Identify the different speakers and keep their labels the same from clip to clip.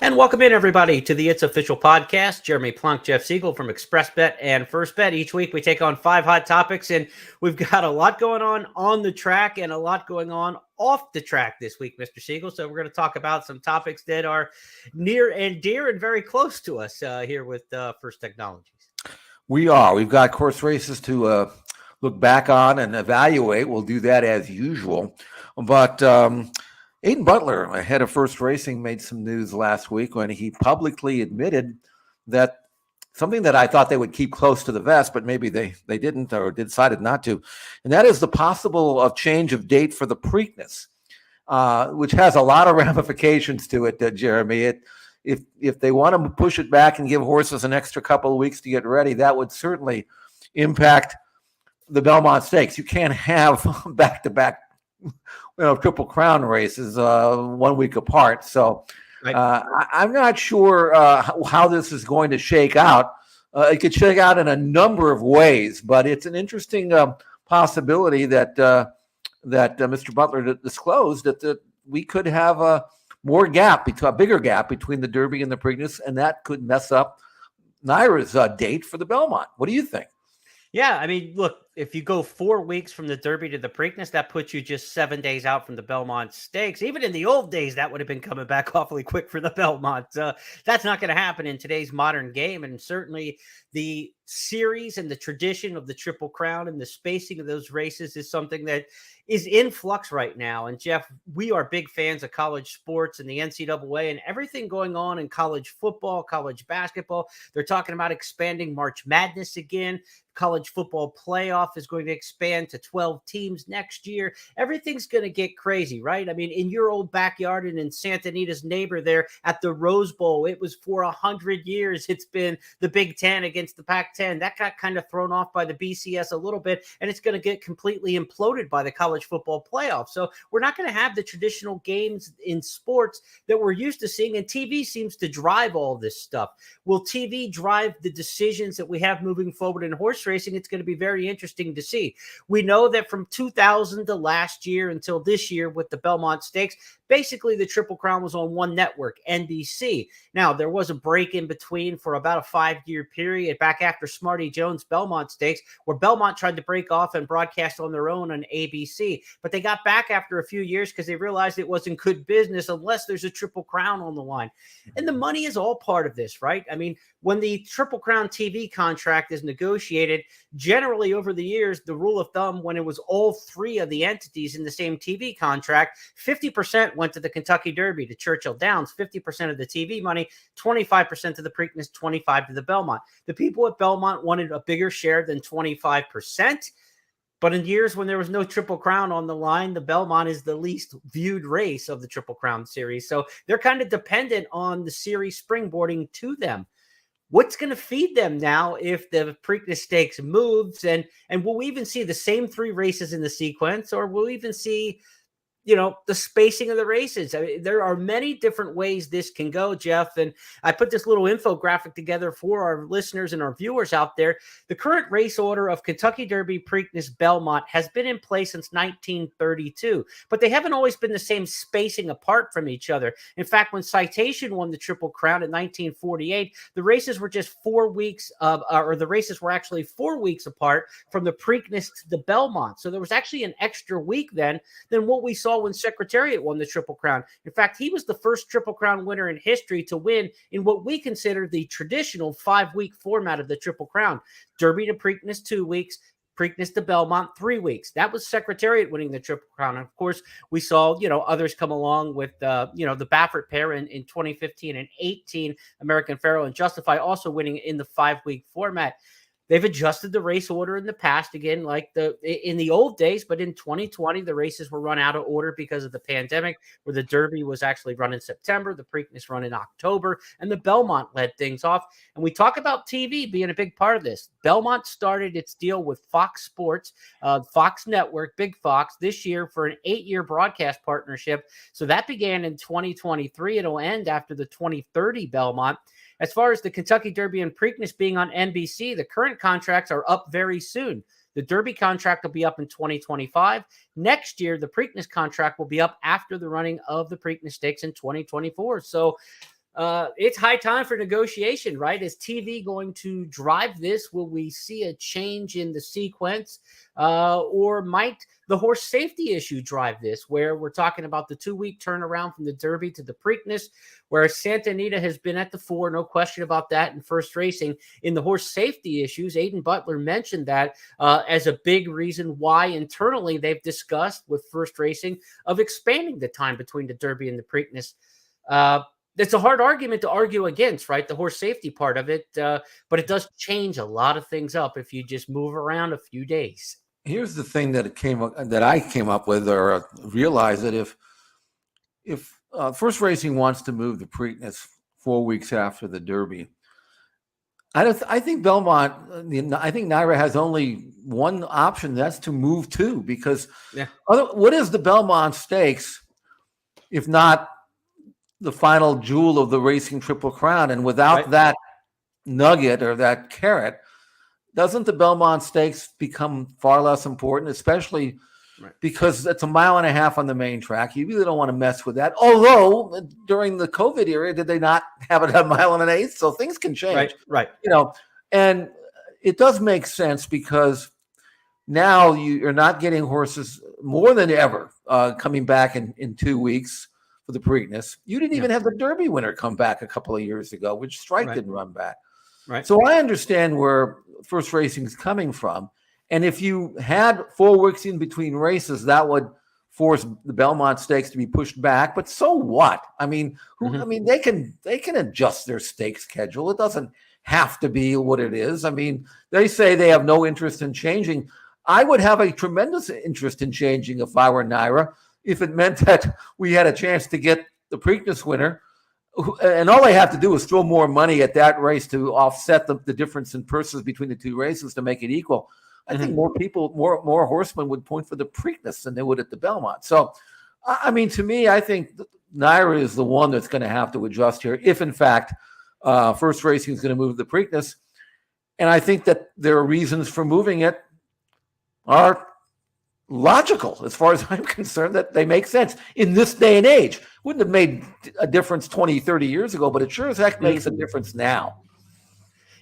Speaker 1: And welcome in, everybody, to the It's Official podcast. Jeremy Plonk, Jeff Siegel from ExpressBet and FirstBet. Each week, we take on 5 hot topics, and we've got a lot going on the track and a lot going on off the track this week, Mr. Siegel. So we're going to talk about some topics that are near and dear and very close to us here with First Technologies.
Speaker 2: We are. We've got course races to look back on and evaluate. We'll do that as usual. But Aidan Butler, ahead of First Racing, made some news last week when he publicly admitted that something that I thought they would keep close to the vest, but maybe they didn't or decided not to, and that is the possible change of date for the Preakness, which has a lot of ramifications to it, Jeremy. If they want to push it back and give horses an extra couple of weeks to get ready, that would certainly impact the Belmont Stakes. You can't have back-to-back Triple Crown races 1 week apart. So I'm not sure how this is going to shake out. It could shake out in a number of ways, but it's an interesting possibility that Mr. Butler disclosed that we could have a bigger gap between the Derby and the Preakness, and that could mess up Naira's date for the Belmont. What do you think?
Speaker 1: Yeah, I mean, look, if you go 4 weeks from the Derby to the Preakness, that puts you just 7 days out from the Belmont Stakes. Even in the old days, that would have been coming back awfully quick for the Belmont. That's not going to happen in today's modern game. And certainly the series and the tradition of the Triple Crown and the spacing of those races is something that is in flux right now. And Jeff, we are big fans of college sports and the NCAA and everything going on in college football, college basketball. They're talking about expanding March Madness again. College football playoff is going to expand to 12 teams next year. Everything's going to get crazy, right? I mean, in your old backyard and in Santa Anita's neighbor there at the Rose Bowl, it was for 100 years. It's been the Big Ten against the Pac-10. That got kind of thrown off by the BCS a little bit, and it's going to get completely imploded by the college football playoff. So we're not going to have the traditional games in sports that we're used to seeing, and TV seems to drive all this stuff. Will TV drive the decisions that we have moving forward in horse racing? It's going to be very interesting to see. We know that from 2000 to last year until this year with the Belmont Stakes, basically the Triple Crown was on one network, NBC. Now, there was a break in between for about a 5-year period back after Smarty Jones' Belmont Stakes, where Belmont tried to break off and broadcast on their own on ABC. But they got back after a few years because they realized it wasn't good business unless there's a Triple Crown on the line. And the money is all part of this, right? I mean, when the Triple Crown TV contract is negotiated, generally over the years, the rule of thumb, when it was all three of the entities in the same TV contract, 50% went to the Kentucky Derby, to Churchill Downs, 50% of the TV money, 25% to the Preakness, 25% to the Belmont. The people at Belmont wanted a bigger share than 25%. But in years when there was no Triple Crown on the line, the Belmont is the least viewed race of the Triple Crown series. So they're kind of dependent on the series springboarding to them. What's going to feed them now if the Preakness Stakes moves? And will we even see the same 3 races in the sequence, or will we even see, the spacing of the races? I mean, there are many different ways this can go, Jeff. And I put this little infographic together for our listeners and our viewers out there. The current race order of Kentucky Derby, Preakness, Belmont has been in place since 1932, but they haven't always been the same spacing apart from each other. In fact, when Citation won the Triple Crown in 1948, the races were just 4 weeks the races were actually 4 weeks apart from the Preakness to the Belmont. So there was actually an extra week then than what we saw when Secretariat won the Triple Crown. In fact, he was the first Triple Crown winner in history to win in what we consider the traditional 5-week format of the Triple Crown. Derby to Preakness 2 weeks, Preakness to Belmont 3 weeks. That was Secretariat winning the Triple Crown. And of course, we saw, others come along with, the Baffert pair in 2015 and 18, American Pharoah and Justify also winning in the 5-week format. They've adjusted the race order in the past, again, like in the old days, but in 2020, the races were run out of order because of the pandemic, where the Derby was actually run in September, the Preakness run in October, and the Belmont led things off. And we talk about TV being a big part of this. Belmont started its deal with Fox Sports, Fox Network, Big Fox, this year for an 8-year broadcast partnership. So that began in 2023. It'll end after the 2030 Belmont. As far as the Kentucky Derby and Preakness being on NBC, the current contracts are up very soon. The Derby contract will be up in 2025. Next year, the Preakness contract will be up after the running of the Preakness Stakes in 2024. So it's high time for negotiation, right? Is TV going to drive this? Will we see a change in the sequence? Or might the horse safety issue drive this, where we're talking about the 2-week turnaround from the Derby to the Preakness, where Santa Anita has been at the 4, no question about that, in first racing. In the horse safety issues, Aidan Butler mentioned that as a big reason why internally they've discussed with first racing of expanding the time between the Derby and the Preakness. It's a hard argument to argue against, right? The horse safety part of it, but it does change a lot of things up if you just move around a few days.
Speaker 2: Here's the thing that I came up with, or realized, that if first racing wants to move the Preakness 4 weeks after the Derby, I think Belmont, I think NYRA has only one option. That's to move two, because what is the Belmont Stakes if not the final jewel of the racing Triple Crown? And without that nugget or that carrot, doesn't the Belmont Stakes become far less important, especially because it's a mile and a half on the main track? You really don't want to mess with that. Although during the COVID era, did they not have it at a mile and an eighth? So things can change.
Speaker 1: Right.
Speaker 2: And it does make sense, because now you're not getting horses more than ever coming back in 2 weeks for the Preakness. You didn't even have the Derby winner come back a couple of years ago, which Strike didn't run back. Right. So I understand where first racing is coming from. And if you had 4 weeks in between races, that would force the Belmont Stakes to be pushed back. But so what? I mean, they can adjust their stake schedule. It doesn't have to be what it is. I mean, they say they have no interest in changing. I would have a tremendous interest in changing if I were NYRA, if it meant that we had a chance to get the Preakness winner, and all they have to do is throw more money at that race to offset the difference in purses between the 2 races to make it equal. I think more people, more horsemen would point for the Preakness than they would at the Belmont. So, I mean, to me, I think NYRA is the one that's going to have to adjust here, if in fact first racing is going to move the Preakness. And I think that there are reasons for moving it are logical, as far as I'm concerned, that they make sense in this day and age. Wouldn't have made a difference 20, 30 years ago, but it sure as heck makes a difference now.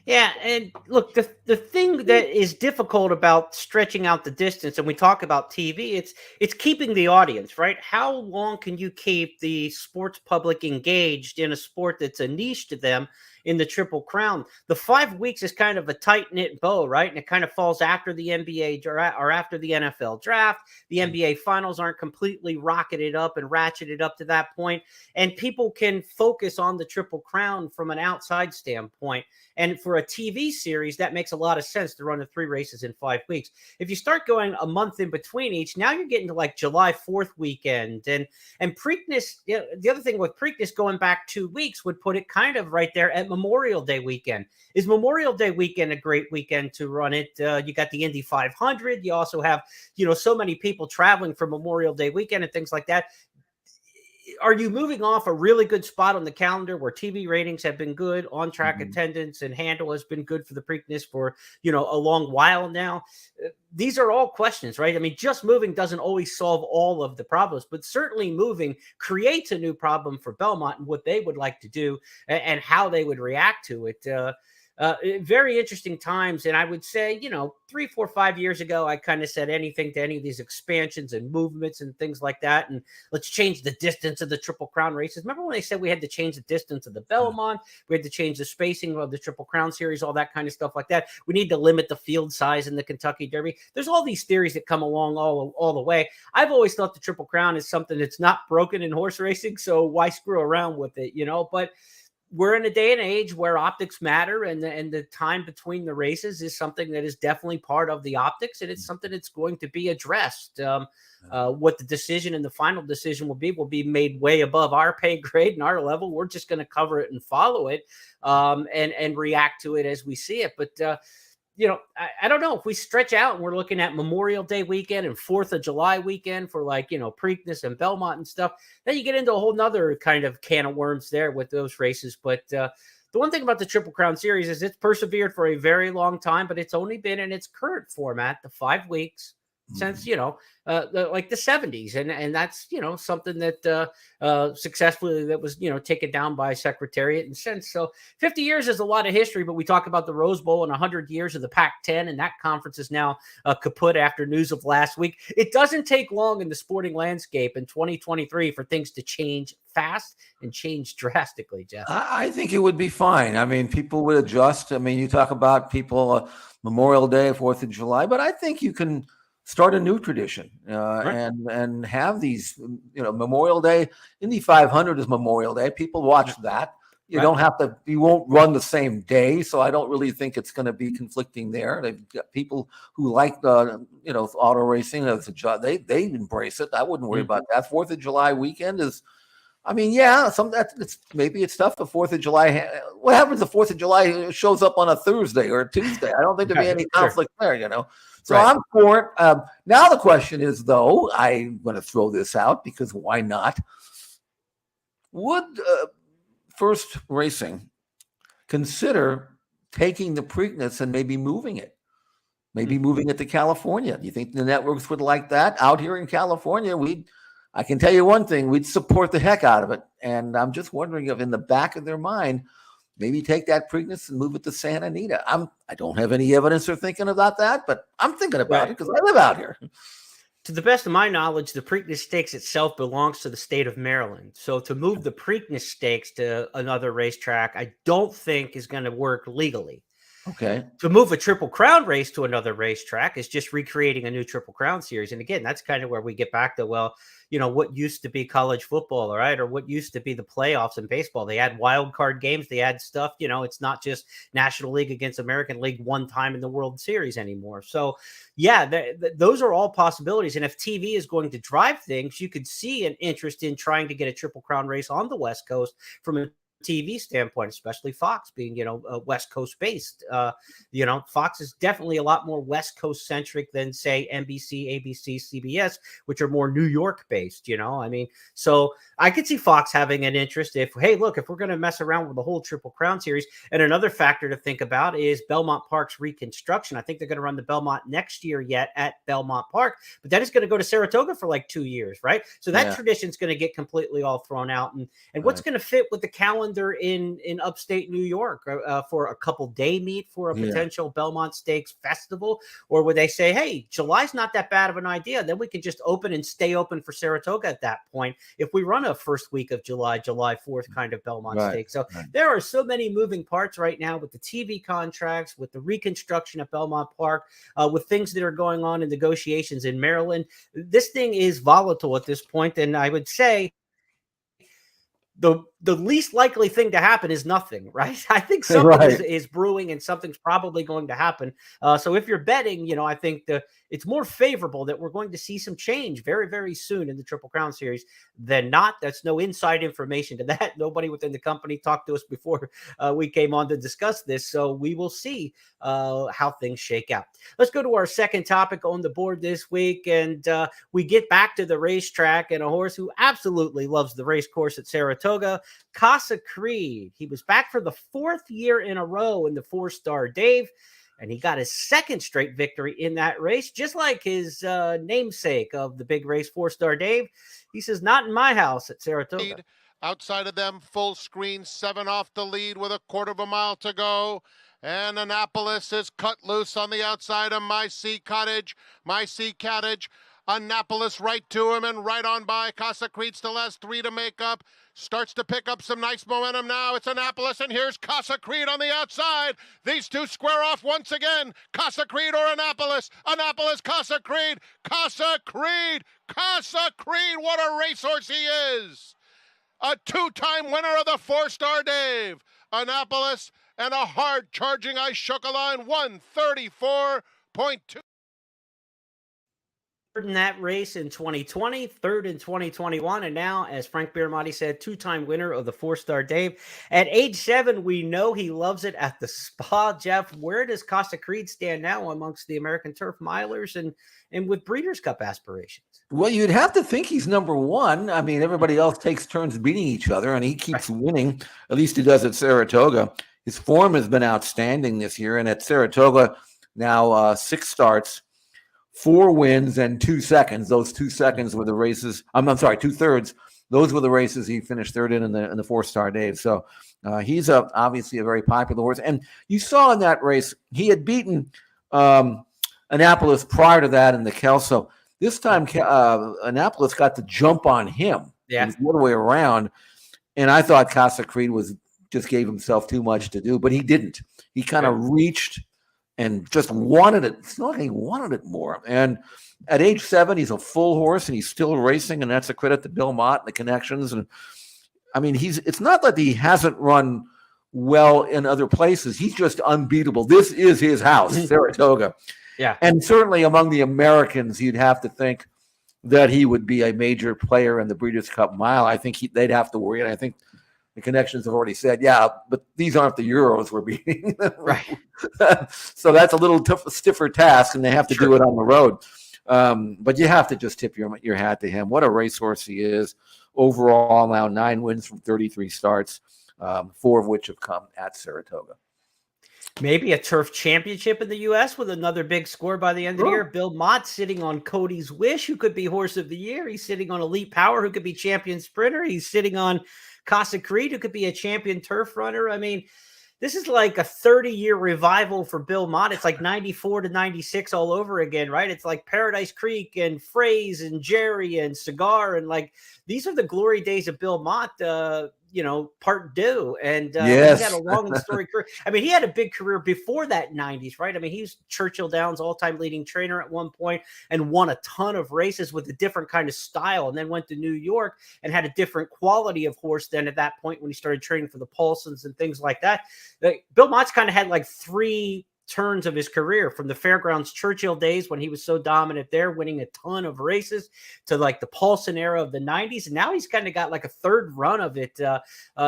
Speaker 1: Yeah, and look, the thing that is difficult about stretching out the distance, and we talk about TV, it's keeping the audience, right? How long can you keep the sports public engaged in a sport that's a niche to them in the Triple Crown? The 5 weeks is kind of a tight-knit bow, right? And it kind of falls after the NBA draft or after the NFL draft. The NBA finals aren't completely rocketed up and ratcheted up to that point, and people can focus on the Triple Crown from an outside standpoint. And for a TV series, that makes a lot of sense to run the 3 races in 5 weeks. If you start going a month in between each, now you're getting to like July 4th weekend. And Preakness, the other thing with Preakness going back 2 weeks would put it kind of right there at Memorial Day weekend. Is Memorial Day weekend a great weekend to run it? You got the Indy 500. You also have, so many people traveling for Memorial Day weekend and things like that. Are you moving off a really good spot on the calendar where TV ratings have been good, on-track attendance and handle has been good for the Preakness for, a long while now? These are all questions, right? I mean, just moving doesn't always solve all of the problems, but certainly moving creates a new problem for Belmont and what they would like to do and how they would react to it. Very interesting times. And I would say, 3, 4, 5 years ago, I kind of said anything to any of these expansions and movements and things like that. And let's change the distance of the Triple Crown races. Remember when they said we had to change the distance of the Belmont? We had to change the spacing of the Triple Crown series, all that kind of stuff like that. We need to limit the field size in the Kentucky Derby. There's all these theories that come along all the way. I've always thought the Triple Crown is something that's not broken in horse racing. So why screw around with it, But we're in a day and age where optics matter, and the time between the races is something that is definitely part of the optics, and it's something that's going to be addressed. What the decision and the final decision will be made way above our pay grade and our level. We're just going to cover it and follow it and react to it as we see it. But I don't know if we stretch out and we're looking at Memorial Day weekend and 4th of July weekend for Preakness and Belmont and stuff, then you get into a whole nother kind of can of worms there with those races. But the one thing about the Triple Crown series is it's persevered for a very long time, but it's only been in its current format, the 5 weeks, since, like the 70s. And that's, something that successfully that was, taken down by Secretariat and since. So 50 years is a lot of history, but we talk about the Rose Bowl and 100 years of the Pac-10, and that conference is now kaput after news of last week. It doesn't take long in the sporting landscape in 2023 for things to change fast and change drastically, Jeff.
Speaker 2: I think it would be fine. I mean, people would adjust. I mean, you talk about people Memorial Day, 4th of July, but I think you can start a new tradition
Speaker 1: Right.
Speaker 2: and have these, Memorial Day. Indy 500 is Memorial Day. People watch that. You
Speaker 1: Right.
Speaker 2: don't have to, you won't run the same day. So I don't really think it's going to be conflicting there. They've got people who like, auto racing. They embrace it. I wouldn't worry about that. 4th of July weekend is, I mean, yeah, maybe it's tough. The 4th of July. What happens if the 4th of July shows up on a Thursday or a Tuesday? I don't think there'd be any conflict there, So
Speaker 1: Right.
Speaker 2: I'm for it. Now the question is, though, I'm going to throw this out because why not? Would First Racing consider taking the Preakness and maybe moving it? Maybe moving it to California. Do you think the networks would like that? Out here in California, I can tell you one thing, we'd support the heck out of it. And I'm just wondering if in the back of their mind, maybe take that Preakness and move it to Santa Anita. I don't have any evidence or thinking about that, but I'm thinking about it because I live out here.
Speaker 1: To the best of my knowledge, the Preakness Stakes itself belongs to the state of Maryland. So to move the Preakness Stakes to another racetrack, I don't think is going to work legally.
Speaker 2: Okay.
Speaker 1: To move a Triple Crown race to another racetrack is just recreating a new Triple Crown series. And again, that's kind of where we get back to, what used to be college football, right? Or what used to be the playoffs in baseball. They had wild card games. They had stuff, it's not just National League against American League one time in the World Series anymore. So yeah, those are all possibilities. And if TV is going to drive things, you could see an interest in trying to get a Triple Crown race on the West Coast from a TV standpoint, especially Fox being, West Coast based. Fox is definitely a lot more West Coast centric than say NBC, ABC, CBS, which are more New York based, so I could see Fox having an interest if we're going to mess around with the whole Triple Crown series. And another factor to think about is Belmont Park's reconstruction. I think they're going to run the Belmont next year yet at Belmont Park, but then it's going to go to Saratoga for like 2 years, right? So that tradition is going to get completely all thrown out. And what's going to fit with the calendar in upstate New York for a couple day meet for a potential Belmont Stakes festival? Or would they say, hey, July's not that bad of an idea, then we can just open and stay open for Saratoga at that point if we run a first week of July 4th kind of Belmont Stakes. So there are so many moving parts right now with the TV contracts, with the reconstruction at Belmont Park, with things that are going on in negotiations in Maryland. This thing is volatile at this point, and I would say the least likely thing to happen is nothing, right? I think something is brewing and something's probably going to happen. So if you're betting, I think it's more favorable that we're going to see some change very, very soon in the Triple Crown series than not. That's no inside information to that. Nobody within the company talked to us before we came on to discuss this. So we will see how things shake out. Let's go to our second topic on the board this week. And we get back to the racetrack and a horse who absolutely loves the race course at Saratoga, Casa Creed. He was back for the 4th year in a row in the 4-star Dave, and he got his second straight victory in that race, just like his namesake of the big race, 4-star Dave. He says, not in my house at Saratoga.
Speaker 3: Outside of them, full screen, 7 off the lead with a 1/4 mile to go. And Annapolis is cut loose on the outside of My Sea Cottage. Annapolis right to him and right on by. Casa Creed still has 3 to make up. Starts to pick up some nice momentum now. It's Annapolis, and here's Casa Creed on the outside. These two square off once again. Casa Creed or Annapolis? Annapolis, Casa Creed. Casa Creed. Casa Creed. What a racehorse he is. A 2-time winner of the 4-star Dave. Annapolis and a hard charging Aishokaline 134.2.
Speaker 1: In that race in 2020, third in 2021, and now, as Frank Biramati said, 2-time winner of the 4-star Dave. At age 7, we know he loves it at the Spa. Jeff, where does Casa Creed stand now amongst the American Turf milers and with Breeders' Cup aspirations?
Speaker 2: Well, you'd have to think he's number 1. I mean, everybody else takes turns beating each other, and he keeps winning. At least he does at Saratoga. His form has been outstanding this year, and at Saratoga now 6 starts, 4 wins and 2 seconds. Those 2 seconds were the races. I'm sorry, 2/3. Those were the races he finished third in the 4-star days. So he's obviously a very popular horse. And you saw in that race, he had beaten Annapolis prior to that in the Kelso. This time, Annapolis got the jump on him.
Speaker 1: Yeah.
Speaker 2: It was the other way around. And I thought Casa Creed just gave himself too much to do, but he didn't. He kind of reached and just wanted it. It's not like he wanted it more. And at age 7, he's a full horse and he's still racing, and that's a credit to Bill Mott and the connections. And I mean, it's not that he hasn't run well in other places. He's just unbeatable. This is his house, Saratoga.
Speaker 1: Yeah.
Speaker 2: And certainly among the Americans, you'd have to think that he would be a major player in the Breeders' Cup Mile. I think they'd have to worry. And I think the connections have already said, yeah, but these aren't the Euros we're beating.
Speaker 1: Right.
Speaker 2: So that's a little stiffer task, and they have to do it on the road. But you have to just tip your hat to him. What a racehorse he is. Overall, now 9 wins from 33 starts, 4 of which have come at Saratoga.
Speaker 1: Maybe a turf championship in the U.S. with another big score by the end of the year. Bill Mott sitting on Cody's Wish, who could be Horse of the Year. He's sitting on Elite Power, who could be champion sprinter. He's sitting on Casa Creed, who could be a champion turf runner. I mean, this is like a 30-year revival for Bill Mott. It's like 94 to 96 all over again, right? It's like Paradise Creek and Phrase and Jerry and Cigar. And like, these are the glory days of Bill Mott, part due. And
Speaker 2: yes.
Speaker 1: He had a long and storied career. I mean, he had a big career before that 90s, right? I mean, he was Churchill Downs all-time leading trainer at one point and won a ton of races with a different kind of style, and then went to New York and had a different quality of horse than at that point when he started training for the Paulsons and things like that. Bill Mott's kind of had like 3 turns of his career, from the Fairgrounds Churchill days when he was so dominant there, winning a ton of races, to like the Paulson era of the 90s. And now he's kind of got like a third run of it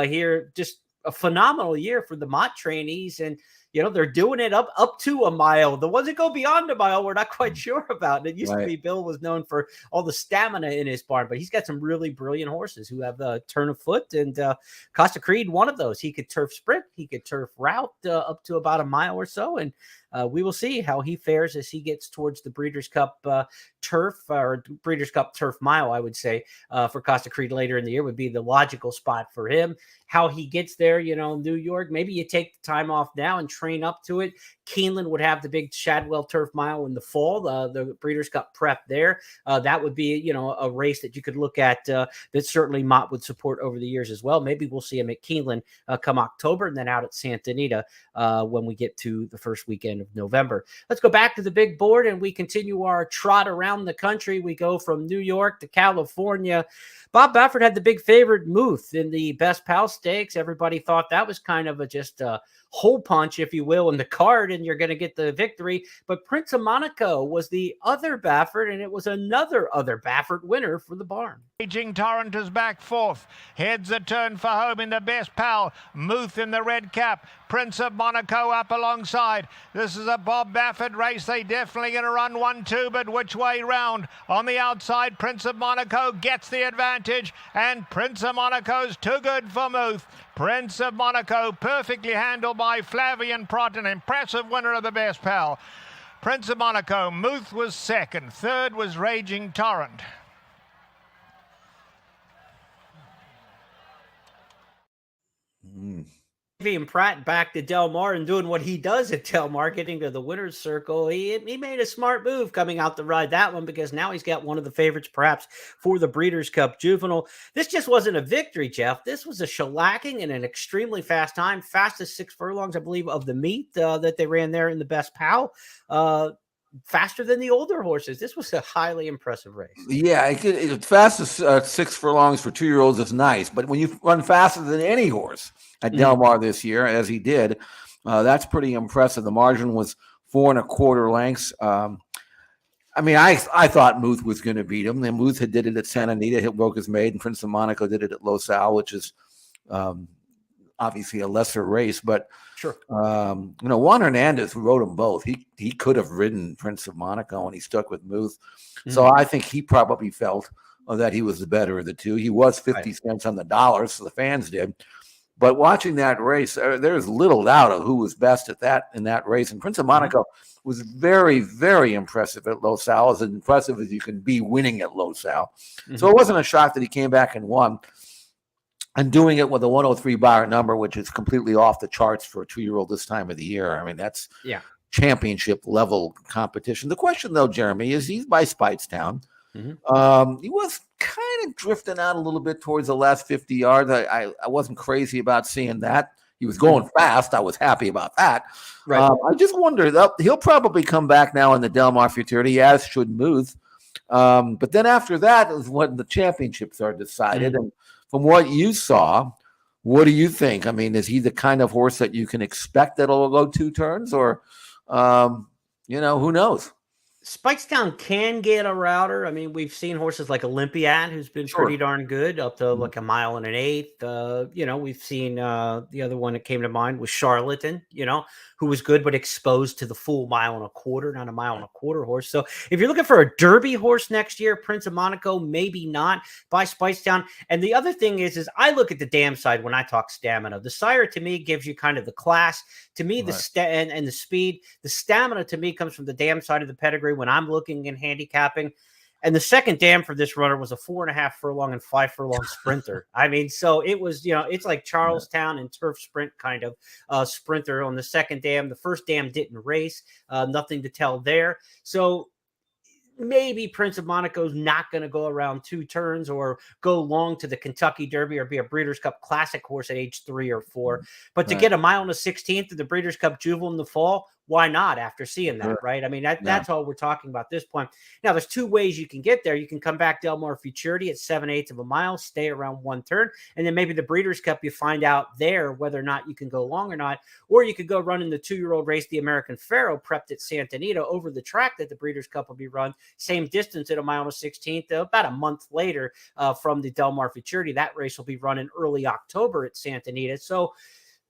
Speaker 1: here. Just a phenomenal year for the Mott trainees. And, they're doing it up to a mile. The ones that go beyond a mile, we're not quite sure about. It used to be Bill was known for all the stamina in his barn, but he's got some really brilliant horses who have a turn of foot. And Casa Creed, one of those. He could turf sprint, he could turf route up to about a mile or so. And we will see how he fares as he gets towards the Breeders' Cup turf, or Breeders' Cup turf mile, I would say, for Casa Creed later in the year would be the logical spot for him. How he gets there, New York, maybe you take the time off now and train up to it. Keeneland would have the big Shadwell turf mile in the fall, the Breeders' Cup prep there. That would be, a race that you could look at that certainly Mott would support over the years as well. Maybe we'll see him at Keeneland come October, and then out at Santa Anita when we get to the first weekend of November. Let's go back to the big board, and we continue our trot around the country. We go from New York to California. Bob Baffert had the big favorite Muth in the Best Pal Stakes. Everybody thought that was kind of just a hole punch, if you will, in the card, and you're going to get the victory. But Prince of Monaco was the other Baffert, and it was another Baffert winner for the barn.
Speaker 4: Raging Torrent is back 4th. Heads a turn for home in the Best Pal. Muth in the red cap. Prince of Monaco up alongside. This is a Bob Baffert race. They definitely going to run 1-2, but which way round? On the outside, Prince of Monaco gets the advantage, and Prince of Monaco's too good for Muth. Prince of Monaco perfectly handled by Flavian Prot, an impressive winner of the Best Pal. Prince of Monaco, Muth was 2nd. 3rd was Raging Torrent.
Speaker 1: And Pratt back to Del Mar and doing what he does at Del Mar, getting to the winner's circle. He made a smart move coming out to ride that one, because now he's got one of the favorites perhaps for the Breeders' Cup Juvenile. This just wasn't a victory, Jeff. This was a shellacking and an extremely fast time, fastest 6 furlongs, I believe, of the meet that they ran there in the Best Pal. Faster than the older horses. This was a highly impressive race.
Speaker 2: Yeah, it's fastest 6 furlongs for 2-year-olds is nice, but when you run faster than any horse at Del Mar this year, as he did, that's pretty impressive. The margin was 4 1/4 lengths. I thought Muth was going to beat him. And Muth did it at Santa Anita, hit broke his maid, and Prince of Monaco did it at Los Al, which is obviously a lesser race, but
Speaker 1: sure.
Speaker 2: Juan Hernandez, who rode them both, he could have ridden Prince of Monaco, and he stuck with Muth. So I think he probably felt that he was the better of the two. He was 50 cents on the dollar, so the fans did. But watching that race, there's little doubt of who was best in that race. And Prince of Monaco was very, very impressive at Los Al, as impressive as you can be winning at Los Al. So it wasn't a shock that he came back and won. And doing it with a 103 bar number, which is completely off the charts for a 2-year-old this time of the year. I mean, that's championship level competition. The question, though, Jeremy, is he's by Speightstown. He was kind of drifting out a little bit towards the last 50 yards. I wasn't crazy about seeing that. He was going fast. I was happy about that. Right. I just wonder, he'll probably come back now in the Del Mar Futurity, as should Muth. But then after that is when the championships are decided. And from what you saw, what do you think? I mean, is he the kind of horse that you can expect that'll go 2 turns, or, who knows?
Speaker 1: Speightstown can get a router. I mean, we've seen horses like Olympiad, who's been pretty darn good, up to like a 1 1/8. We've seen the other one that came to mind was Charlatan, who was good, but exposed to the full 1 1/4, not a 1 1/4 horse. So if you're looking for a Derby horse next year, Prince of Monaco, maybe not, by Speightstown. And the other thing is I look at the dam side when I talk stamina. The sire, to me, gives you kind of the class. To me, and the speed. The stamina, to me, comes from the dam side of the pedigree when I'm looking and handicapping. And the second dam for this runner was a 4.5 furlong and 5 furlong sprinter. I mean, so it was, it's like Charlestown and turf sprint kind of sprinter on the second dam. The first dam didn't race, nothing to tell there. So maybe Prince of Monaco's not going to go around 2 turns or go long to the Kentucky Derby or be a Breeders' Cup Classic horse at age 3 or 4. But to get a 1 1/16 of the Breeders' Cup Juvenile in the fall, why not after seeing that, right? I mean, that's all we're talking about at this point. Now, there's 2 ways you can get there. You can come back Del Mar Futurity at 7/8 of a mile, stay around 1 turn, and then maybe the Breeders' Cup, you find out there whether or not you can go long or not. Or you could go run in the 2-year-old race, the American Pharaoh, prepped at Santa Anita over the track that the Breeders' Cup will be run. Same distance at a 1 1/16, about a month later from the Del Mar Futurity. That race will be run in early October at Santa Anita. So,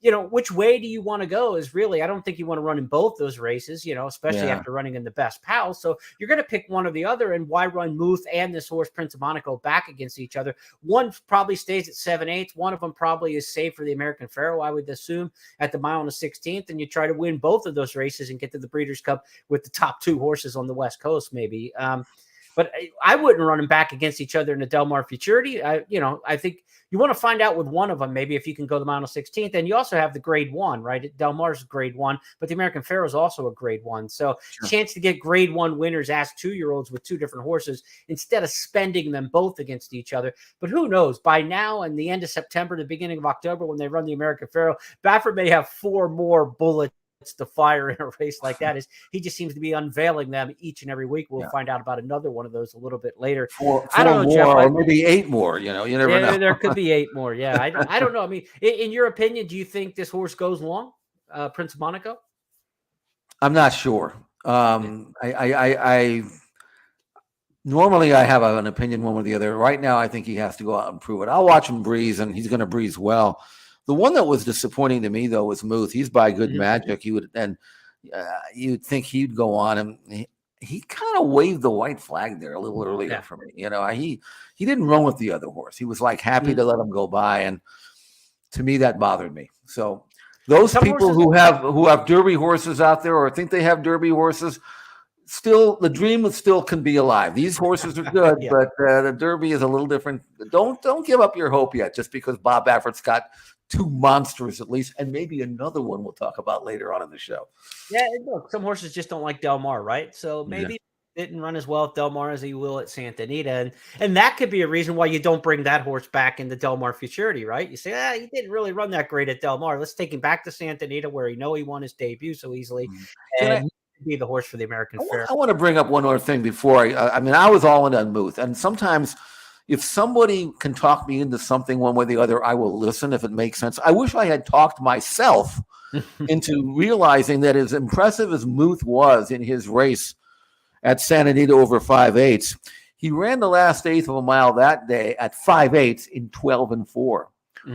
Speaker 1: which way do you want to go is really, I don't think you want to run in both those races, especially after running in the best pal. So you're going to pick one or the other. And why run Muth and this horse, Prince of Monaco, back against each other? One probably stays at 7/8. One of them probably is safe for the American Pharaoh, I would assume, at the 1 1/16. And you try to win both of those races and get to the Breeders' Cup with the top 2 horses on the West Coast, maybe. But I wouldn't run them back against each other in the Del Mar Futurity. I think you want to find out with one of them, maybe if you can go the 1 1/16. And you also have the grade 1, right? Del Mar's grade 1, but the American Pharaoh is also a grade 1. So chance to get grade 1 winners as 2-year-olds with 2 different horses instead of spending them both against each other. But who knows? By now and the end of September, the beginning of October, when they run the American Pharaoh, Baffert may have 4 more bullets to fire in a race like that. Is he just seems to be unveiling them each and every week. We'll find out about another one of those a little bit later.
Speaker 2: I don't know, Jeff, or maybe 8 more. You never know.
Speaker 1: There could be 8 more. Yeah, I don't know. I mean, in your opinion, do you think this horse goes long, Prince of Monaco?
Speaker 2: I'm not sure. I normally I have an opinion one or the other. Right now, I think he has to go out and prove it. I'll watch him breeze, and he's going to breeze well. The one that was disappointing to me, though, was Muth. He's by good magic. You'd think he'd go on, and he kind of waved the white flag there a little earlier for me. He didn't run with the other horse. He was like happy to let him go by, and to me that bothered me. So those people who have Derby horses out there or think they have Derby horses, still the dream still can be alive. These horses are good, but the Derby is a little different. Don't give up your hope yet, just because Bob Baffert's got 2 monsters at least, and maybe another one we'll talk about later on in the show.
Speaker 1: Yeah, look, some horses just don't like Del Mar, right? So maybe didn't run as well at Del Mar as he will at Santa Anita, and that could be a reason why you don't bring that horse back in the Del Mar Futurity, right? You say, he didn't really run that great at Del Mar. Let's take him back to Santa Anita, where he won his debut so easily, and be the horse for the American Fair.
Speaker 2: I want to bring up one other thing before I was all in on Muth, and sometimes if somebody can talk me into something one way or the other, I will listen if it makes sense. I wish I had talked myself into realizing that as impressive as Muth was in his race at Santa Anita over 5/8, he ran the last 1/8 of a mile that day at 5/8 in 12-4.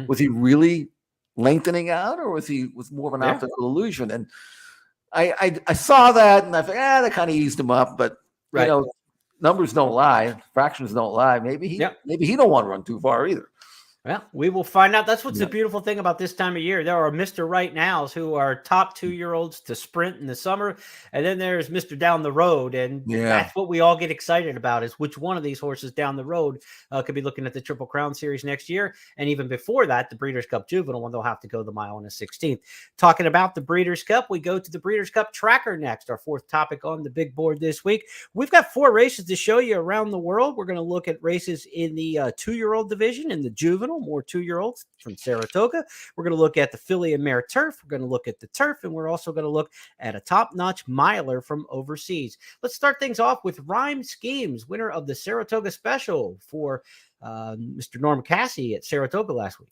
Speaker 2: Was he really lengthening out, or was more of an optical illusion? And I saw that, and I thought, that kind of eased him up, but numbers don't lie, fractions don't lie. Maybe he don't want to run too far either.
Speaker 1: Well, we will find out. That's what's the beautiful thing about this time of year. There are Mr. Right Nows who are top 2-year-olds to sprint in the summer. And then there's Mr. Down the Road. And that's what we all get excited about, is which one of these horses down the road could be looking at the Triple Crown Series next year. And even before that, the Breeders' Cup Juvenile, when they'll have to go the mile on the 16th. Talking about the Breeders' Cup, we go to the Breeders' Cup Tracker next, our fourth topic on the big board this week. We've got 4 races to show you around the world. We're going to look at races in the 2-year-old division, in the Juvenile, more 2-year-olds from Saratoga. We're going to look at the filly and mare turf. We're going to look at the turf, and we're also going to look at a top-notch miler from overseas. Let's start things off with Rhyme Schemes, winner of the Saratoga Special for Mr. Norm Cassie at Saratoga last week.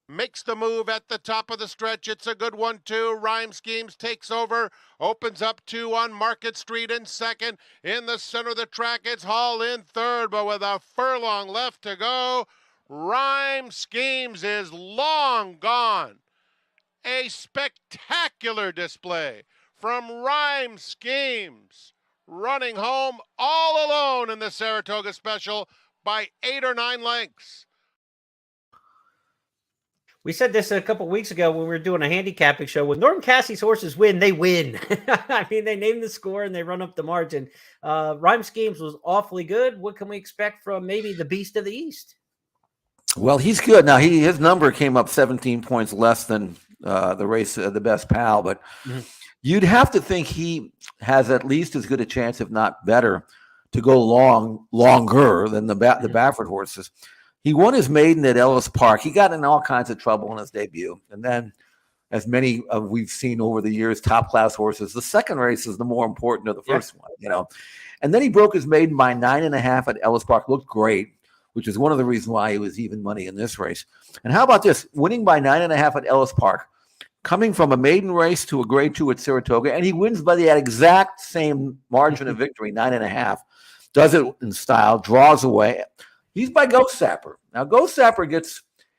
Speaker 3: Makes the move at the top of the stretch. It's a good one, too. Rhyme Schemes takes over, opens up 2 on Market Street in second. In the center of the track, it's Hall in third, but with a furlong left to go, Rhyme Schemes is long gone. A spectacular display from Rhyme Schemes, running home all alone in the Saratoga Special by 8 or 9 lengths.
Speaker 1: We said this a couple weeks ago when we were doing a handicapping show. When Norm Cassie's horses win, they win. I mean, they name the score and they run up the margin. Rhyme Schemes was awfully good. What can we expect from maybe the Beast of the East?
Speaker 2: Well, he's good. Now, his number came up 17 points less than the race, the Best Pal, but you'd have to think he has at least as good a chance, if not better, to go longer than the Baffert horses. He won his maiden at Ellis Park. He got in all kinds of trouble in his debut. And then, as many we've seen over the years, top-class horses, the second race is the more important of the first one, And then he broke his maiden by 9.5 at Ellis Park. Looked great, which is one of the reasons why he was even money in this race. And how about this? Winning by 9.5 at Ellis Park, coming from a maiden race to a grade 2 at Saratoga, and he wins by the exact same margin of victory, 9.5. Does it in style, draws away. He's by Ghost Sapper. Now, Ghost Sapper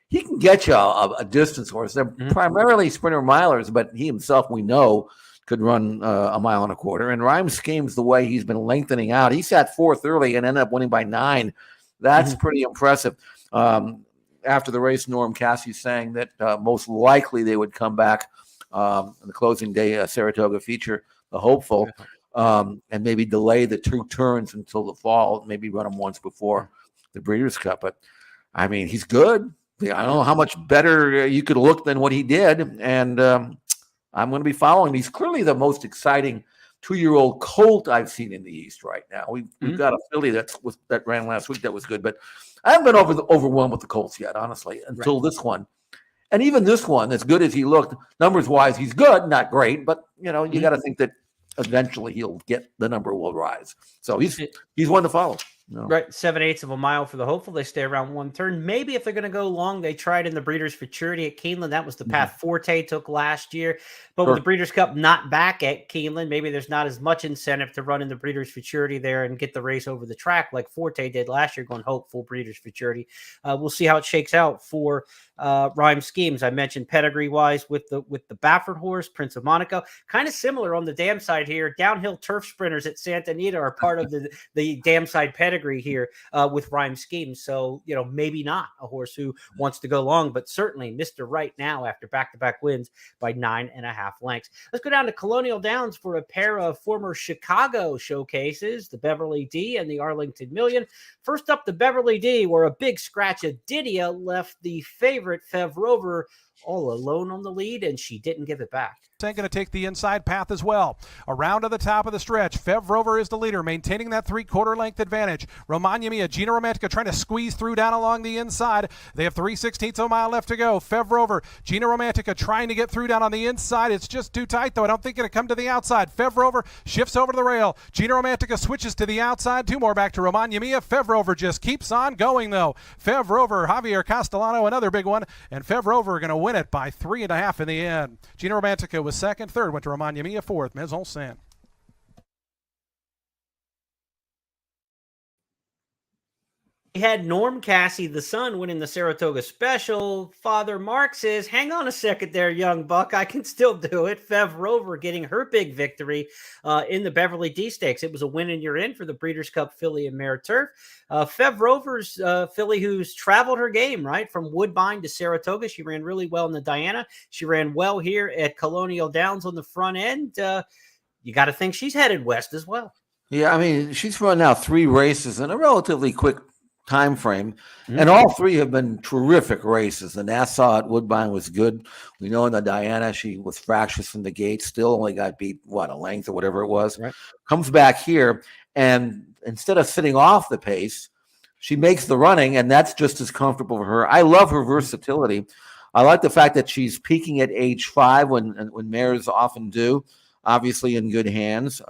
Speaker 2: he can get you a distance horse. They're primarily sprinter milers, but he himself, we know, could run a mile and a quarter. And Rhyme Schemes, the way he's been lengthening out, he sat 4th early and ended up winning by 9. That's pretty impressive. After the race, Norm Cassie saying that most likely they would come back in the closing day Saratoga feature, the hopeful, and maybe delay the 2 turns until the fall, maybe run them once before the Breeders' Cup. But, I mean, he's good. I don't know how much better you could look than what he did, and I'm going to be following. He's clearly the most exciting 2-year-old colt I've seen in the East right now. We've got a filly that ran last week that was good, but I haven't been overwhelmed with the colts yet, honestly, until this one. And even this one, as good as he looked, numbers-wise, he's good, not great, but, you got to think that eventually the number will rise. So he's one to follow.
Speaker 1: Right, 7/8 of a mile for the hopeful. They stay around 1 turn. Maybe if they're going to go long, they tried in the Breeders' Futurity at Keeneland. That was the path Forte took last year. But with the Breeders' Cup not back at Keeneland, maybe there's not as much incentive to run in the Breeders' Futurity there and get the race over the track like Forte did last year, going hopeful Breeders' Futurity. We'll see how it shakes out for Rhyme Schemes. I mentioned pedigree-wise with the Baffert horse, Prince of Monaco. Kind of similar on the dam side here. Downhill turf sprinters at Santa Anita are part of the dam side pedigree here with Rhyme Schemes. So, maybe not a horse who wants to go long, but certainly Mr. Right now after back-to-back wins by 9.5 lengths. Let's go down to Colonial Downs for a pair of former Chicago showcases, the Beverly D and the Arlington Million. First up, the Beverly D, where a big scratch of Didia left the favorite Fev Rover all alone on the lead, and she didn't give it back.
Speaker 5: Going to take the inside path as well. Around to the top of the stretch. Fev Rover is the leader, maintaining that 3/4 length advantage. Romagna Mia, Gina Romantica trying to squeeze through down along the inside. They have 3/16 of a mile left to go. Fev Rover, Gina Romantica trying to get through down on the inside. It's just too tight, though. I don't think it'll come to the outside. Fev Rover shifts over to the rail. Gina Romantica switches to the outside. 2 more back to Romagna Mia. Fev Rover just keeps on going, though. Fev Rover, Javier Castellano, another big one. And Fev Rover going to win it by 3.5 in the end. Gina Romantica was second. Third went to Romagna Mia. Fourth, Maison Saint.
Speaker 1: He had Norm Cassie, the son, winning the Saratoga Special. Father Mark says, hang on a second there, young buck. I can still do it. Fev Rover getting her big victory in the Beverly D Stakes. It was a win and you're in for the Breeders' Cup Filly and Mare Turf. Fev Rover's filly who's traveled her game, right, from Woodbine to Saratoga. She ran really well in the Diana. She ran well here at Colonial Downs on the front end. You got to think she's headed west as well.
Speaker 2: Yeah, I mean, she's run now 3 races in a relatively quick time frame, and all 3 have been terrific races. The Nassau at Woodbine was good. We know in the Diana she was fractious from the gate, still only got beat a length or whatever it was.
Speaker 1: Right.
Speaker 2: Comes back here, and instead of sitting off the pace, she makes the running, and that's just as comfortable for her. I love her versatility. I like the fact that she's peaking at age 5 when mares often do, obviously in good hands.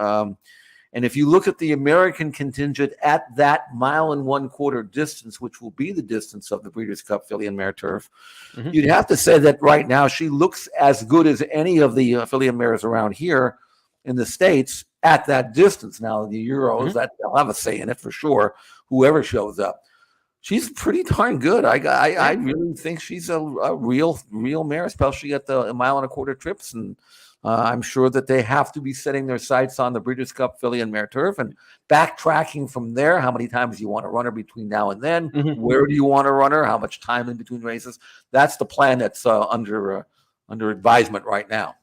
Speaker 2: And if you look at the American contingent at that 1.25 mile distance, which will be the distance of the Breeders' Cup Filly and Mare Turf, you'd have to say that right now she looks as good as any of the filly and mares around here in the States at that distance. Now, the Euros, that they'll have a say in it for sure, whoever shows up. She's pretty darn good. I really think she's a real mare, especially at the 1.25 mile trips. And I'm sure that they have to be setting their sights on the Breeders' Cup Filly and Mare Turf and backtracking from there. How many times do you want to run her between now and then? Where do you want to run her? How much time in between races? That's the plan that's under advisement right now.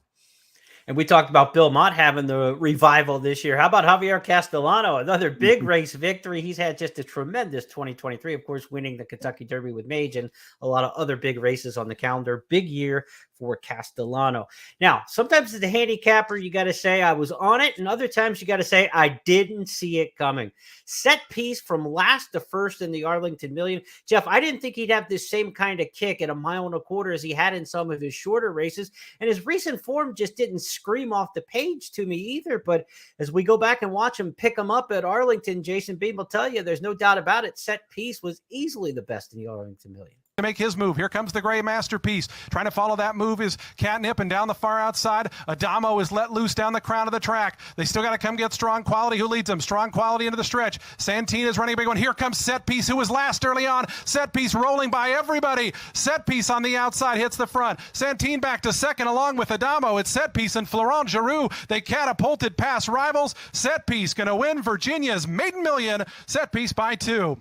Speaker 1: And we talked about Bill Mott having the revival this year. How about Javier Castellano? Another big race victory. He's had just a tremendous 2023, of course, winning the Kentucky Derby with Mage and a lot of other big races on the calendar. Big year for Castellano. Now, sometimes as a handicapper, you got to say I was on it, and other times you got to say I didn't see it coming. Set piece from last to first in the Arlington Million. Jeff, I didn't think he'd have this same kind of kick at 1.25 miles as he had in some of his shorter races, and his recent form just didn't scream off the page to me either. But as we go back and watch him pick him up at Arlington, Jason Beam will tell you there's no doubt about it. Set piece was easily the best in the Arlington Million.
Speaker 5: To make his move. Here comes the gray masterpiece. Trying to follow that move is Catnip, and down the far outside, Adamo is let loose down the crown of the track. They still got to come get Strong Quality, who leads them. Strong Quality into the stretch. Santine is running a big one. Here comes Set Piece, who was last early on. Set Piece rolling by everybody. Set Piece on the outside hits the front. Santine back to second along with Adamo. It's Set Piece and Florent Giroux. They catapulted past rivals. Set Piece going to win Virginia's maiden million. Set Piece by 2.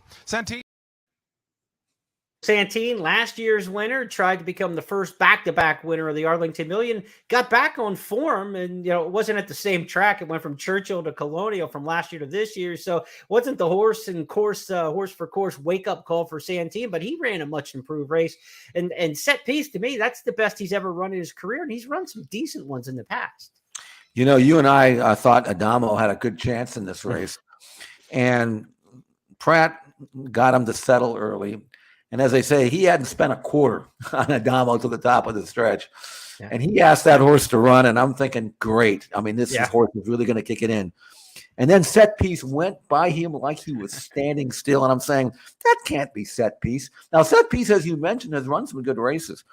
Speaker 1: Santine, last year's winner, tried to become the first back-to-back winner of the Arlington Million, got back on form, and it wasn't at the same track. It went from Churchill to Colonial from last year to this year, so it wasn't the horse for course wake-up call for Santine, but he ran a much improved race. And Set Piece, to me, that's the best he's ever run in his career, and he's run some decent ones in the past.
Speaker 2: You and I thought Adamo had a good chance in this race, and Pratt got him to settle early. And as I say, he hadn't spent a quarter on Adamo to the top of the stretch. Yeah. And he asked that horse to run, and I'm thinking, great. I mean, this horse is really going to kick it in. And then Set Piece went by him like he was standing still, and I'm saying, that can't be Set Piece. Now, Set Piece, as you mentioned, has run some good races.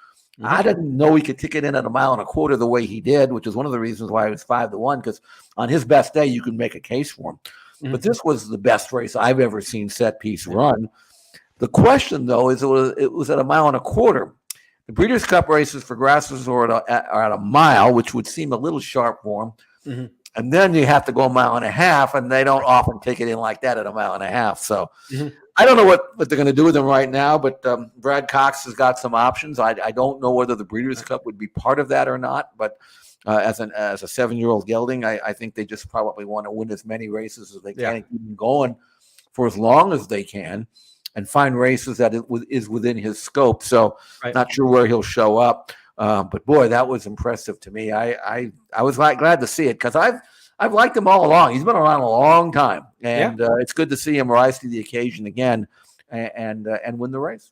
Speaker 2: I didn't know he could kick it in at 1.25 miles the way he did, which is one of the reasons why it was 5-1, because on his best day, you can make a case for him. But this was the best race I've ever seen Set Piece run. The question, though, is it was at 1.25 miles. The Breeders' Cup races for grasses are at 1 mile, which would seem a little sharp for them. And then you have to go 1.5 miles, and they don't often take it in like that at 1.5 miles. So I don't know what they're going to do with them right now, but Brad Cox has got some options. I don't know whether the Breeders' Cup would be part of that or not, but as a 7-year-old gelding, I think they just probably want to win as many races as they can and keep them going for as long as they can, and find races that is within his scope. So not sure where he'll show up. But boy, that was impressive to me. I was glad to see it, because I've liked him all along. He's been around a long time, and it's good to see him rise to the occasion again and win the race.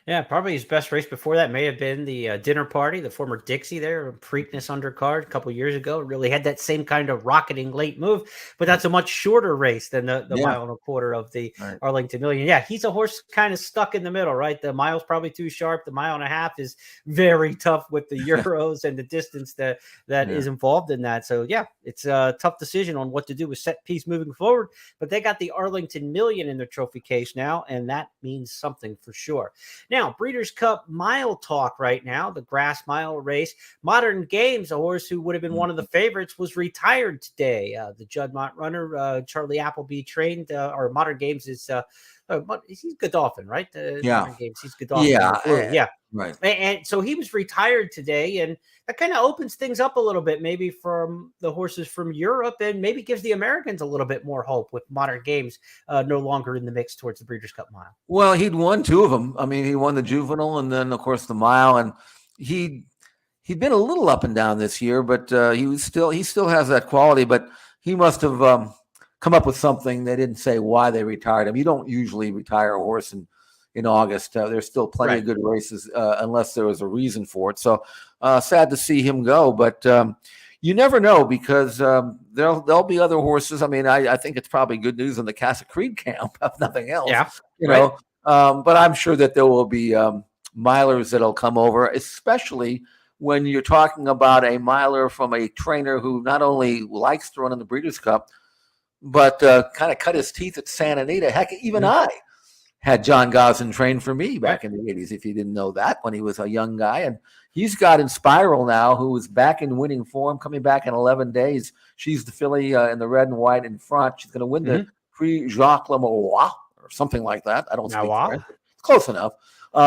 Speaker 1: Yeah, probably his best race before that may have been the Dinner Party, the former Dixie there, Preakness undercard a couple years ago. It really had that same kind of rocketing late move, but that's a much shorter race than the
Speaker 2: Yeah.
Speaker 1: mile and a quarter of the
Speaker 2: Right.
Speaker 1: Arlington Million. Yeah, he's a horse kind of stuck in the middle, right? The mile's probably too sharp. The mile and a half is very tough with the Euros and the distance that is involved in that. So, yeah, it's a tough decision on what to do with set piece moving forward, but they got the Arlington Million in their trophy case now, and that means something for sure. Now, Breeders' Cup mile talk right now, the grass mile race. Modern Games, a horse who would have been one of the favorites, was retired today. The Juddmonte runner, Charlie Appleby, trained, or Modern Games is he's Godolphin, right? Modern Games, he's Godolphin.
Speaker 2: Yeah. Right.
Speaker 1: And so he was retired today, and that kind of opens things up a little bit, maybe from the horses from Europe, and maybe gives the Americans a little bit more hope with Modern Games no longer in the mix towards the Breeders' Cup mile.
Speaker 2: Well, he'd won 2 of them. I mean, he won the juvenile and then, of course, the mile, and he'd been a little up and down this year, but he still has that quality. But he must have come up with something. They didn't say why they retired him. You don't usually retire a horse in August. There's still plenty of good races unless there was a reason for it. So sad to see him go, but you never know, because there'll be other horses. I mean, I think it's probably good news in the Casa Creed camp, if nothing else.
Speaker 1: Yeah,
Speaker 2: you know. But I'm sure that there will be milers that'll come over, especially when you're talking about a miler from a trainer who not only likes to run in the Breeders' Cup, but kind of cut his teeth at Santa Anita. Heck, even I had John Gosden train for me back in the 80s, if you didn't know that, when he was a young guy. And he's got Inspiral now, who is back in winning form, coming back in 11 days. She's the filly in the red and white in front. She's going to win the Prix Jacques Lemoyne or something like that. I don't speak French. It's close enough.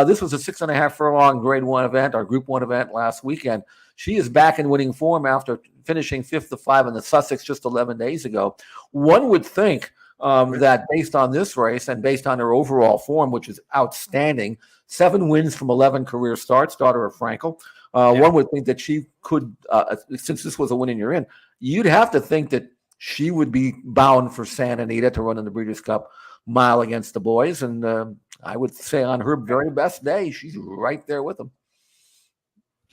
Speaker 2: This was a 6.5 furlong Grade 1 event, our Group 1 event last weekend. She is back in winning form after finishing 5th of 5 in the Sussex just 11 days ago. One would think that based on this race and based on her overall form, which is outstanding, 7 wins from 11 career starts, daughter of Frankel, one would think that she could, since this was a win in your in, you'd have to think that she would be bound for Santa Anita to run in the Breeders' Cup mile against the boys. And I would say on her very best day, she's right there with them.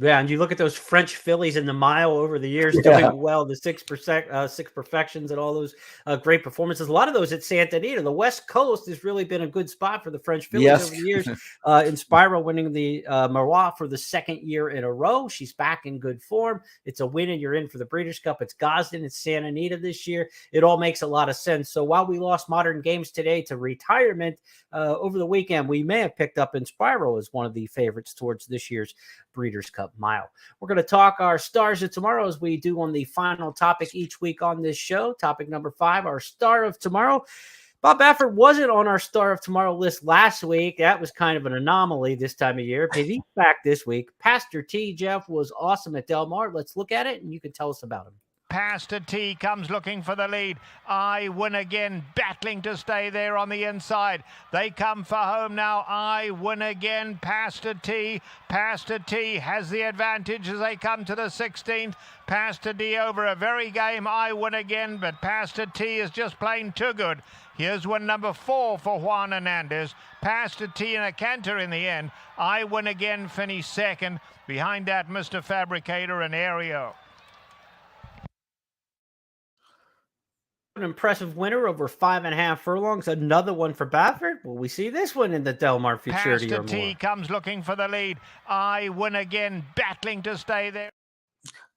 Speaker 1: Yeah, and you look at those French fillies in the mile over the years doing well, the 6 perfections and all those great performances. A lot of those at Santa Anita. The West Coast has really been a good spot for the French fillies over the years. Inspiral winning the Marois for the 2nd year in a row. She's back in good form. It's a win and you're in for the Breeders' Cup. It's Gosden, it's Santa Anita this year. It all makes a lot of sense. So while we lost Modern Games today to retirement over the weekend, we may have picked up Inspiral as one of the favorites towards this year's Breeders' Cup mile. We're going to talk our stars of tomorrow, as we do on the final topic each week on this show. Topic number 5, our star of tomorrow. Bob Baffert wasn't on our star of tomorrow list last week. That was kind of an anomaly this time of year, but he's back this week. Pastor T, Jeff, was awesome at Del Mar. Let's look at it and you can tell us about him.
Speaker 4: Pastor T comes looking for the lead. I Win Again battling to stay there on the inside. They come for home now. I Win Again. Pastor T. Pastor T has the advantage as they come to the 16th. Pastor D over a very game I Win Again, but Pastor T is just plain too good. Here's win number 4 for Juan Hernandez. Pastor T and a canter in the end. I Win Again finished 2nd. Behind that, Mr. Fabricator and Aereo.
Speaker 1: An impressive winner over 5.5 furlongs. Another one for Baffert. Will we see this one in the Del Mar Futurity or more?
Speaker 4: Pastor T comes looking for the lead. I Win Again battling to stay there.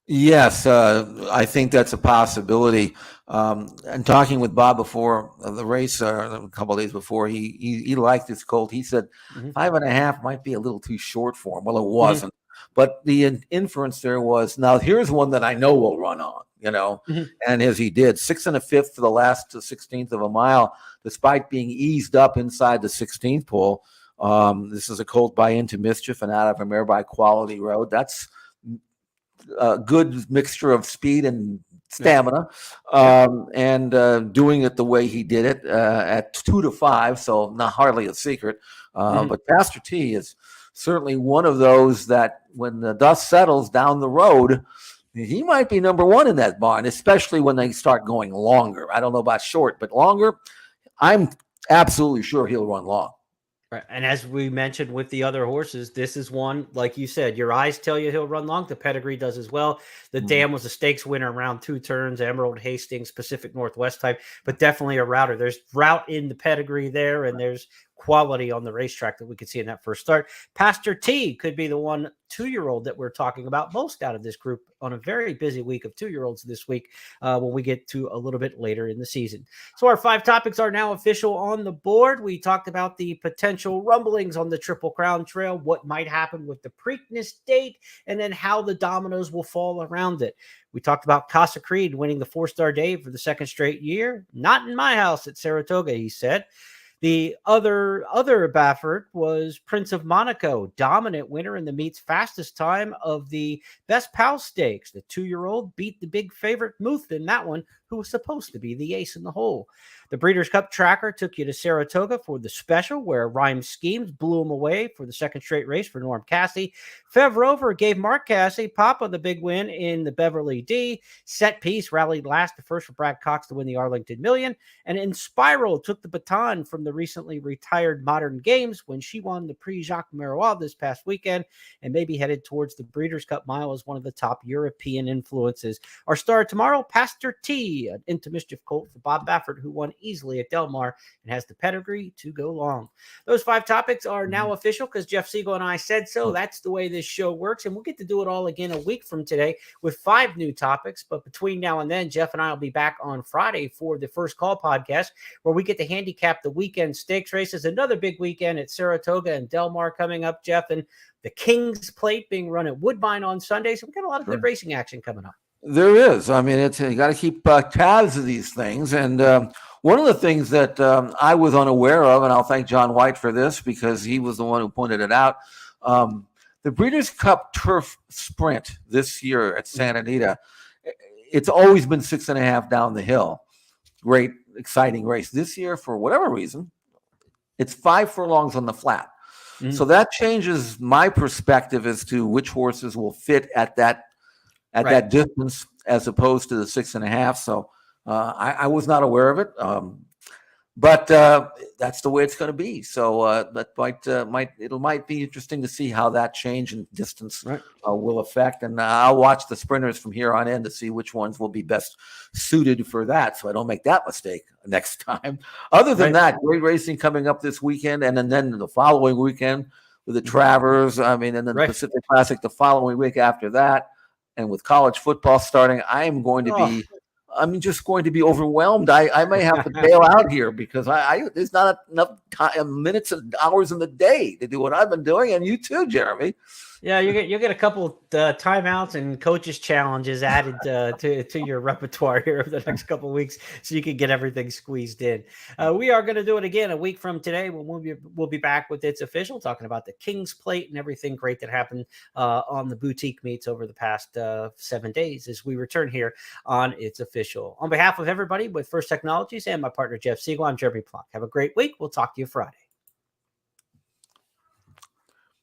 Speaker 2: Yes, I think that's a possibility. And talking with Bob before the race, a couple of days before, he liked this colt. He said 5.5 might be a little too short for him. Well, it wasn't. But the inference there was, now here's one that I know will run on, and as he did, 6 1/5 for the last 16th of a mile, despite being eased up inside the 16th pole. This is a colt by Into Mischief and out of a mare by Quality Road. That's a good mixture of speed and stamina, and doing it the way he did it at 2 to 5, so not hardly a secret. But Pastor T is certainly one of those that when the dust settles down the road, he might be number 1 in that barn, especially when they start going longer. I don't know about short, but longer, I'm absolutely sure he'll run long.
Speaker 1: Right. And as we mentioned with the other horses, this is one, like you said, your eyes tell you he'll run long. The pedigree does as well. The Dam was a stakes winner around 2 turns, Emerald, Hastings, Pacific Northwest type, but definitely a router. There's route in the pedigree there, and there's quality on the racetrack that we could see in that first start. Pastor T could be the 1 2-year-old that we're talking about most out of this group on a very busy week of 2-year-olds this week when we get to a little bit later in the season. So our 5 topics are now official on the board. We talked about the potential rumblings on the Triple Crown Trail, what might happen with the Preakness date, and then how the dominoes will fall around it. We talked about Casa Creed winning the 4-star day for the 2nd straight year. Not in my house at Saratoga, he said. The other Baffert was Prince of Monaco, dominant winner in the meet's fastest time of the Best Pal Stakes. The 2-year-old beat the big favorite Muth in that one, who was supposed to be the ace in the hole. The Breeders' Cup Tracker took you to Saratoga for the special, where Rhyme Schemes blew him away for the 2nd straight race for Norm Cassie. Fev Rover gave Mark Cassie, Papa, the big win in the Beverly D. Set Piece rallied last, the first for Brad Cox to win the Arlington Million. And Inspiral took the baton from the recently retired Modern Games when she won the Prix Jacques Marois this past weekend, and maybe headed towards the Breeders' Cup Mile as one of the top European influences. Our star tomorrow, Pastor T, an Into Mischief colt for Bob Baffert, who won easily at Del Mar and has the pedigree to go long. Those 5 topics are now official because Jeff Siegel and I said so. That's the way this show works, and we'll get to do it all again a week from today with 5 new topics. But between now and then, Jeff and I will be back on Friday for the First Call podcast, where we get to handicap the weekend stakes races. Another big weekend at Saratoga and Del Mar coming up, Jeff, and the King's Plate being run at Woodbine on Sunday. So we've got a lot of good racing action coming up.
Speaker 2: There is. I mean, you got to keep tabs of these things. And one of the things that I was unaware of, and I'll thank John White for this because he was the one who pointed it out, the Breeders' Cup Turf Sprint this year at Santa Anita, it's always been 6.5 down the hill. Great, exciting race. This year, for whatever reason, it's 5 furlongs on the flat. So that changes my perspective as to which horses will fit at that distance as opposed to the 6.5. So I was not aware of it, but that's the way it's going to be. So that might be interesting to see how that change in distance will affect. And I'll watch the sprinters from here on in to see which ones will be best suited for that, so I don't make that mistake next time. Other than that, great racing coming up this weekend, and then the following weekend with the Travers. I mean, and then the Pacific Classic the following week after that. And with college football starting, I'm just going to be overwhelmed. I may have to bail out here because there's not enough time, minutes and hours in the day to do what I've been doing. And you too, Jeremy.
Speaker 1: Yeah, you get a couple timeouts and coaches challenges added to your repertoire here over the next couple of weeks, so you can get everything squeezed in. We are going to do it again a week from today when we'll be back with It's Official, talking about the King's Plate and everything great that happened on the boutique meets over the past 7 days as we return here on It's Official. On behalf of everybody with First Technologies and my partner Jeff Siegel, I'm Jeremy Plonk. Have a great week. We'll talk to you Friday.